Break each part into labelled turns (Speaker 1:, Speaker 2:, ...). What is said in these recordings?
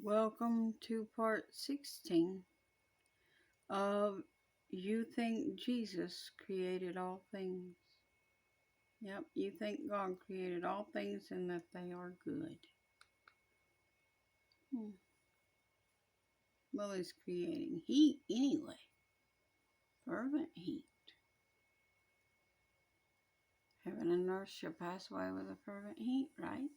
Speaker 1: Welcome to part 16 of You Think Jesus Created All Things. Yep, you think God created all things and that they are good. Well, He's creating heat anyway. Fervent heat. Heaven and earth shall pass away with a fervent heat, right?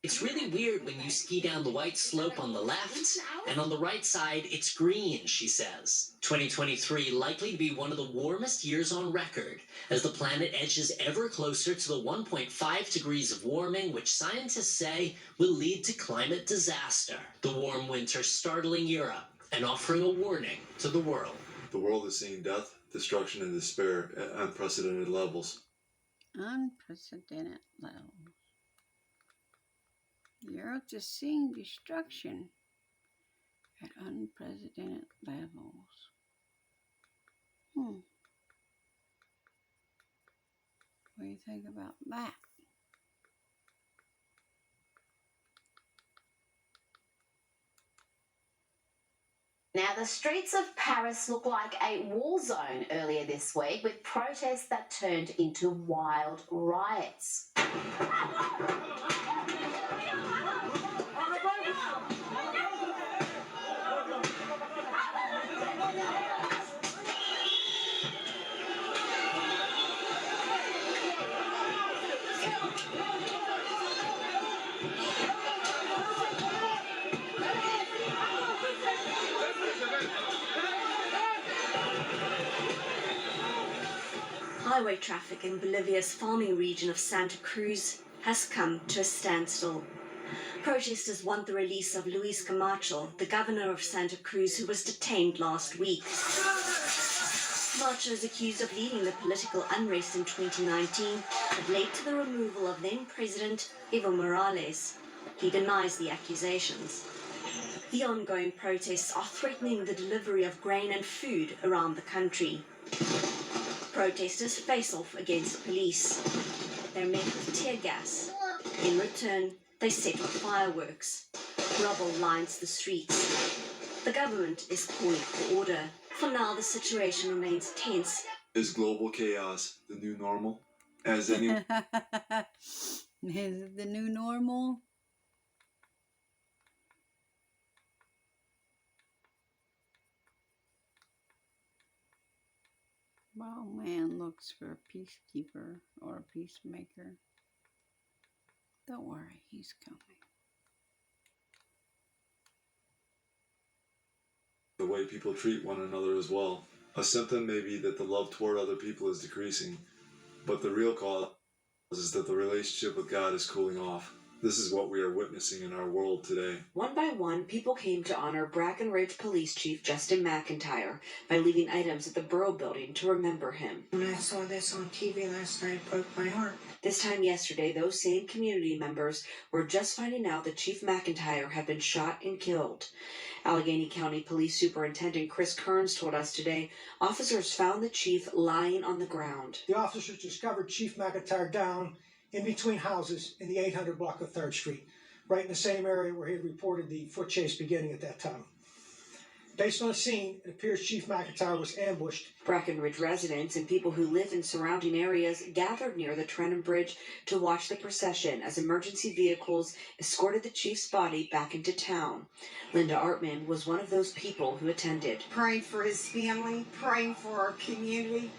Speaker 2: It's really weird when you ski down the white slope on the left, and on the right side, it's green, she says. 2023 likely to be one of the warmest years on record, as the planet edges ever closer to the 1.5 degrees of warming, which scientists say will lead to climate disaster. The warm winter startling Europe and offering a warning to the world.
Speaker 3: The world is seeing death, destruction, and despair at unprecedented levels.
Speaker 1: Unprecedented levels. The earth is seeing destruction at unprecedented levels. What do you think about that?
Speaker 4: Now, the streets of Paris look like a war zone earlier this week, with protests that turned into wild riots.
Speaker 5: Highway traffic in Bolivia's farming region of Santa Cruz has come to a standstill. Protesters want the release of Luis Camacho, the governor of Santa Cruz, who was detained last week. Camacho is accused of leading the political unrest in 2019 that led to the removal of then-President Evo Morales. He denies the accusations. The ongoing protests are threatening the delivery of grain and food around the country. Protesters face off against police. They're met with tear gas. In return, they set off fireworks. Rubble lines the streets. The government is calling for order. For now, the situation remains tense.
Speaker 3: Is global chaos the new normal? As any
Speaker 1: Is it the new normal? While man looks for a peacekeeper or a peacemaker, don't worry, he's coming.
Speaker 3: the way people treat one another as well. A symptom may be that the love toward other people is decreasing, but the real cause is that the relationship with God is cooling off. This is what we are witnessing in our world today.
Speaker 6: One by one, people came to honor Brackenridge Police Chief Justin McIntyre by leaving items at the Borough Building to remember him.
Speaker 7: When I saw this on TV last night, it broke my heart.
Speaker 6: This time yesterday, those same community members were just finding out that Chief McIntyre had been shot and killed. Allegheny County Police Superintendent Chris Kearns told us today officers found the chief lying on the ground.
Speaker 8: The officers discovered Chief McIntyre down in between houses in the 800 block of 3rd Street, right in the same area where he had reported the foot chase beginning at that time. Based on the scene, it appears Chief McIntyre was ambushed.
Speaker 6: Brackenridge residents and people who live in surrounding areas gathered near the Trenton Bridge to watch the procession as emergency vehicles escorted the chief's body back into town. Linda Artman was one of those people who attended.
Speaker 7: Praying for his family, praying for our community,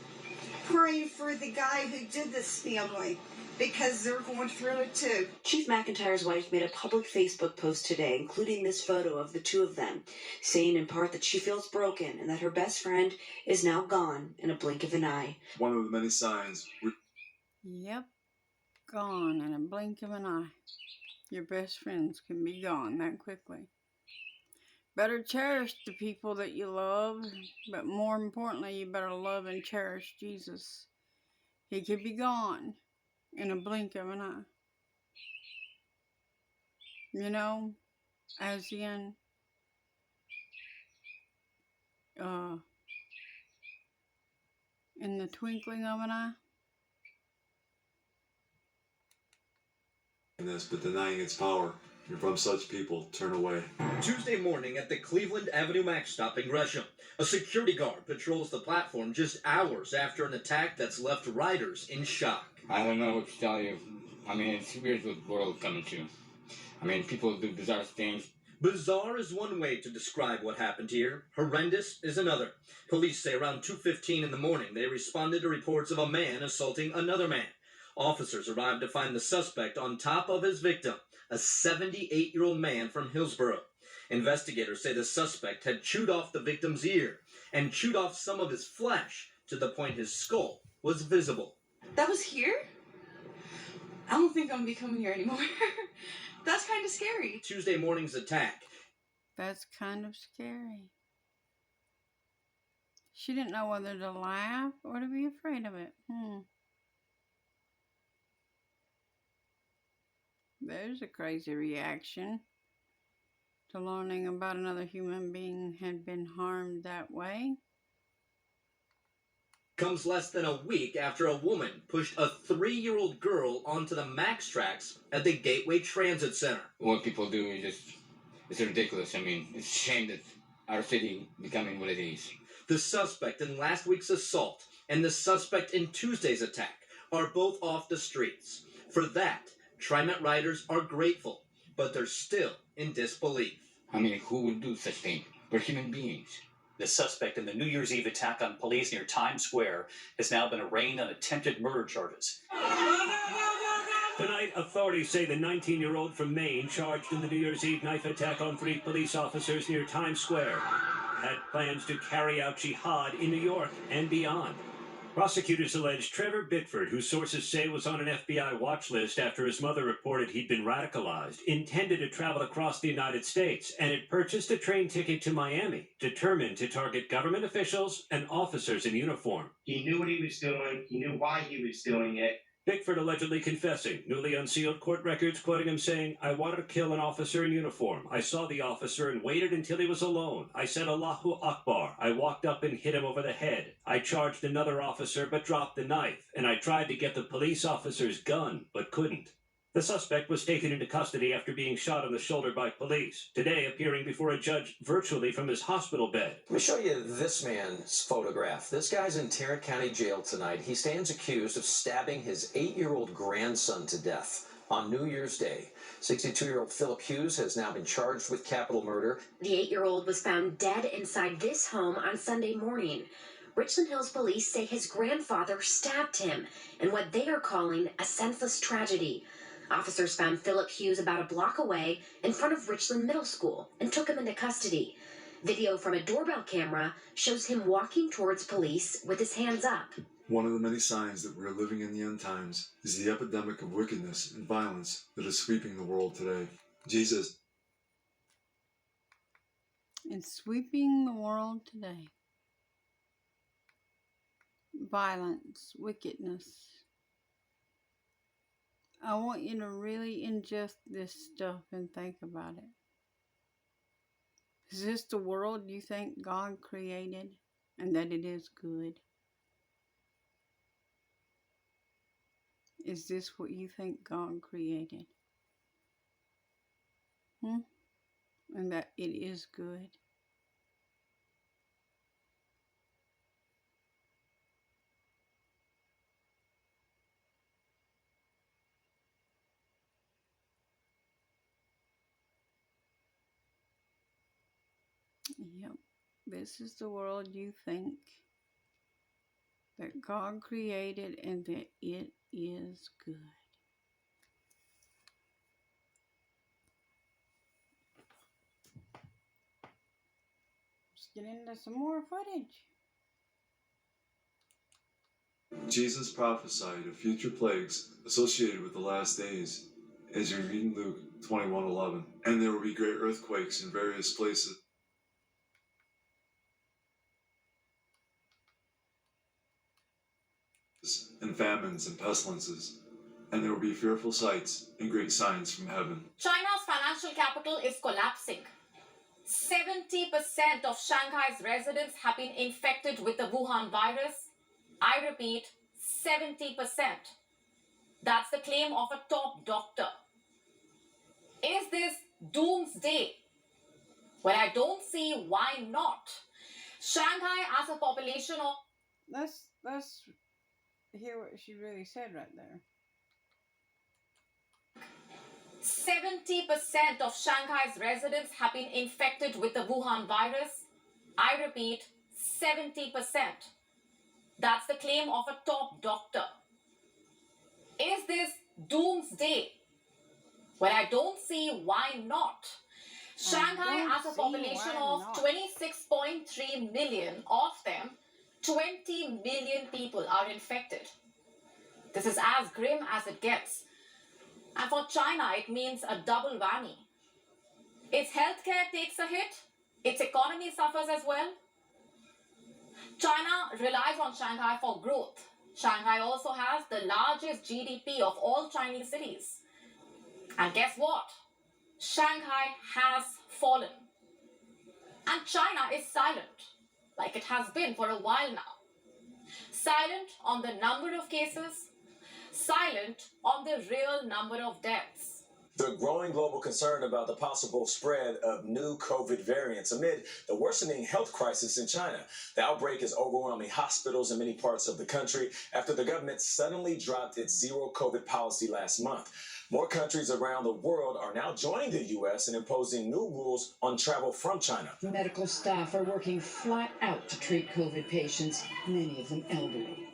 Speaker 7: praying for the guy who did this family, because they're going through it too.
Speaker 6: Chief McIntyre's wife made a public Facebook post today, including this photo of the two of them, saying in part that she feels broken and that her best friend is now gone in a blink of an eye.
Speaker 3: One of the many signs.
Speaker 1: Yep, gone in a blink of an eye. Your best friends can be gone that quickly. Better cherish the people that you love, but more importantly, you better love and cherish Jesus. He could be gone in a blink of an eye. You know, as in, in the twinkling of an eye.
Speaker 3: this, but denying its power. And from such people, turn away.
Speaker 9: Tuesday morning at the Cleveland Avenue Max stop in Gresham, a security guard patrols the platform just hours after an attack that's left riders in shock.
Speaker 10: I don't know what to tell you. I mean, it's weird what the world coming to. I mean, people do bizarre things.
Speaker 9: Bizarre is one way to describe what happened here. Horrendous is another. Police say around 2:15 in the morning they responded to reports of a man assaulting another man. Officers arrived to find the suspect on top of his victim, a 78-year-old man from Hillsborough. Investigators say the suspect had chewed off the victim's ear and chewed off some of his flesh to the point his skull was visible.
Speaker 11: That was here? I don't think I'm gonna be coming here anymore. That's kind of scary.
Speaker 9: Tuesday morning's attack.
Speaker 1: That's kind of scary. She didn't know whether to laugh or to be afraid of it. There's a crazy reaction to learning about another human being had been harmed that way.
Speaker 9: Comes less than a week after a woman pushed a 3-year-old girl onto the Max tracks at the Gateway Transit Center.
Speaker 10: What people do is just, it's ridiculous. I mean, it's a shame that our city becoming what it is.
Speaker 9: The suspect in last week's assault and the suspect in Tuesday's attack are both off the streets. For that, TriMet riders are grateful, but they're still in disbelief.
Speaker 10: I mean, who would do such thing? We're human beings.
Speaker 12: The suspect in the New Year's Eve attack on police near Times Square has now been arraigned on attempted murder charges.
Speaker 13: Tonight, authorities say the 19-year-old from Maine charged in the New Year's Eve knife attack on 3 police officers near Times Square had plans to carry out jihad in New York and beyond. Prosecutors allege Trevor Bickford, who sources say was on an FBI watch list after his mother reported he'd been radicalized, intended to travel across the United States and had purchased a train ticket to Miami, determined to target government officials and officers in uniform.
Speaker 14: He knew what he was doing. He knew why he was doing it.
Speaker 13: Bickford allegedly confessing, newly unsealed court records quoting him saying, "I wanted to kill an officer in uniform. I saw the officer and waited until he was alone. I said Allahu Akbar. I walked up and hit him over the head. I charged another officer but dropped the knife, and I tried to get the police officer's gun but couldn't." The suspect was taken into custody after being shot in the shoulder by police, today appearing before a judge virtually from his hospital bed.
Speaker 15: Let me show you this man's photograph. This guy's in Tarrant County Jail tonight. He stands accused of stabbing his 8-year-old grandson to death on New Year's Day. 62-year-old Philip Hughes has now been charged with capital murder.
Speaker 16: The 8-year-old was found dead inside this home on Sunday morning. Richland Hills police say his grandfather stabbed him in what they are calling a senseless tragedy. Officers found Philip Hughes about a block away in front of Richland Middle School and took him into custody. Video from a doorbell camera shows him walking towards police with his hands up.
Speaker 3: One of the many signs that we are living in the end times is the epidemic of wickedness and violence that is sweeping the world today. Jesus
Speaker 1: is sweeping the world today. Violence, wickedness. I want you to really ingest this stuff and think about it. Is this the world you think God created and that it is good? Is this what you think God created? And that it is good? Yep, this is the world you think that God created and that it is good. Let's get into some more footage.
Speaker 3: Jesus prophesied of future plagues associated with the last days, as you read in Luke 21:11. And there will be great earthquakes in various places, and famines and pestilences, and there will be fearful sights and great signs from heaven.
Speaker 17: China's financial capital is collapsing. 70% of Shanghai's residents have been infected with the Wuhan virus. I repeat, 70%. That's the claim of a top doctor. Is this doomsday? Well, I don't see why not. Shanghai has a population of...
Speaker 1: Let's hear what she really said right there.
Speaker 17: 70% of Shanghai's residents have been infected with the Wuhan virus. I repeat, 70%. That's the claim of a top doctor. Is this doomsday? Well, I don't see why not. Shanghai has a population of 26.3 million. Of them, 20 million people are infected. This is as grim as it gets. And for China, it means a double whammy. Its healthcare takes a hit, its economy suffers as well. China relies on Shanghai for growth. Shanghai also has the largest GDP of all Chinese cities. And guess what? Shanghai has fallen. And China is silent, like it has been for a while now. Silent on the number of cases, silent on the real number of deaths.
Speaker 18: The growing global concern about the possible spread of new COVID variants amid the worsening health crisis in China. The outbreak is overwhelming hospitals in many parts of the country after the government suddenly dropped its zero COVID policy last month. More countries around the world are now joining the U.S. in imposing new rules on travel from China.
Speaker 19: Medical staff are working flat out to treat COVID patients, many of them elderly.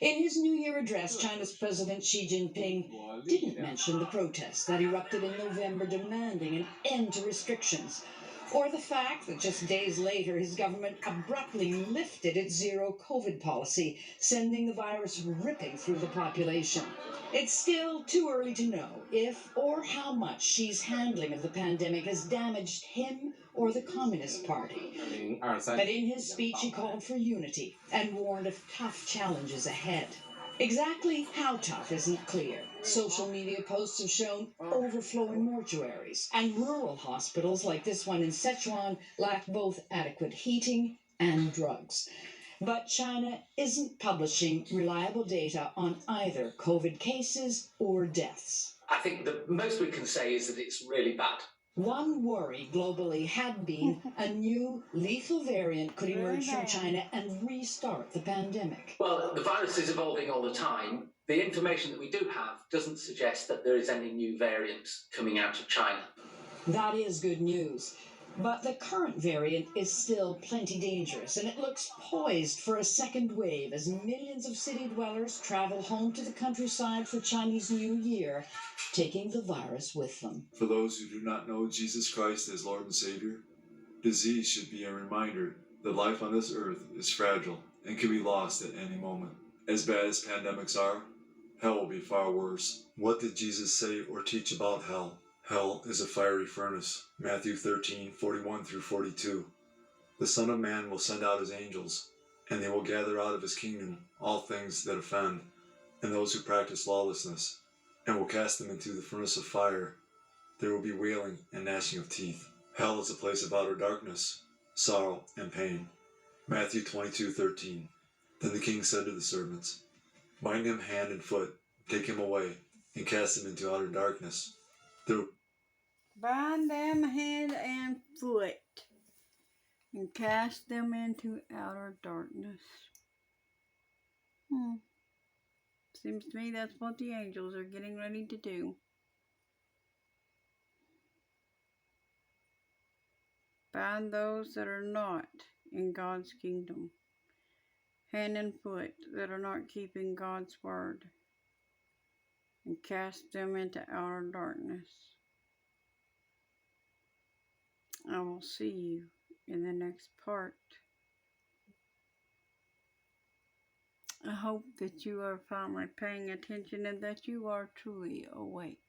Speaker 19: In his New Year address, China's President Xi Jinping didn't mention the protests that erupted in November demanding an end to restrictions, or the fact that just days later his government abruptly lifted its zero COVID policy, sending the virus ripping through the population. It's still too early to know if or how much Xi's handling of the pandemic has damaged him or the Communist Party. But in his speech, he called for unity and warned of tough challenges ahead. Exactly how tough isn't clear. Social media posts have shown overflowing mortuaries, and rural hospitals like this one in Sichuan lack both adequate heating and drugs. But China isn't publishing reliable data on either COVID cases or deaths.
Speaker 15: I think the most we can say is that it's really bad.
Speaker 19: One worry globally had been a new lethal variant could emerge from China and restart the pandemic.
Speaker 15: Well, the virus is evolving all the time. The information that we do have doesn't suggest that there is any new variants coming out of China.
Speaker 19: That is good news. But the current variant is still plenty dangerous, and it looks poised for a second wave as millions of city dwellers travel home to the countryside for Chinese New Year, taking the virus with them.
Speaker 3: For those who do not know Jesus Christ as Lord and Savior, disease should be a reminder that life on this earth is fragile and can be lost at any moment. As bad as pandemics are, hell will be far worse. What did Jesus say or teach about hell? Hell is a fiery furnace. Matthew 13:41-42. The Son of Man will send out his angels, and they will gather out of his kingdom all things that offend, and those who practice lawlessness, and will cast them into the furnace of fire. There will be wailing and gnashing of teeth. Hell is a place of outer darkness, sorrow, and pain. Matthew 22:13. Then the king said to the servants, "Bind him hand and foot, take him away, and cast him into outer darkness.
Speaker 1: Bind them hand and foot and cast them into outer darkness." Seems to me that's what the angels are getting ready to do. Bind those that are not in God's kingdom, hand and foot that are not keeping God's word, and cast them into outer darkness. I will see you in the next part. I hope that you are finally paying attention and that you are truly awake.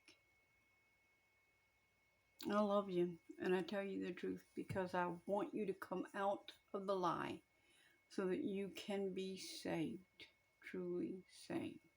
Speaker 1: I love you, and I tell you the truth because I want you to come out of the lie so that you can be saved, truly saved.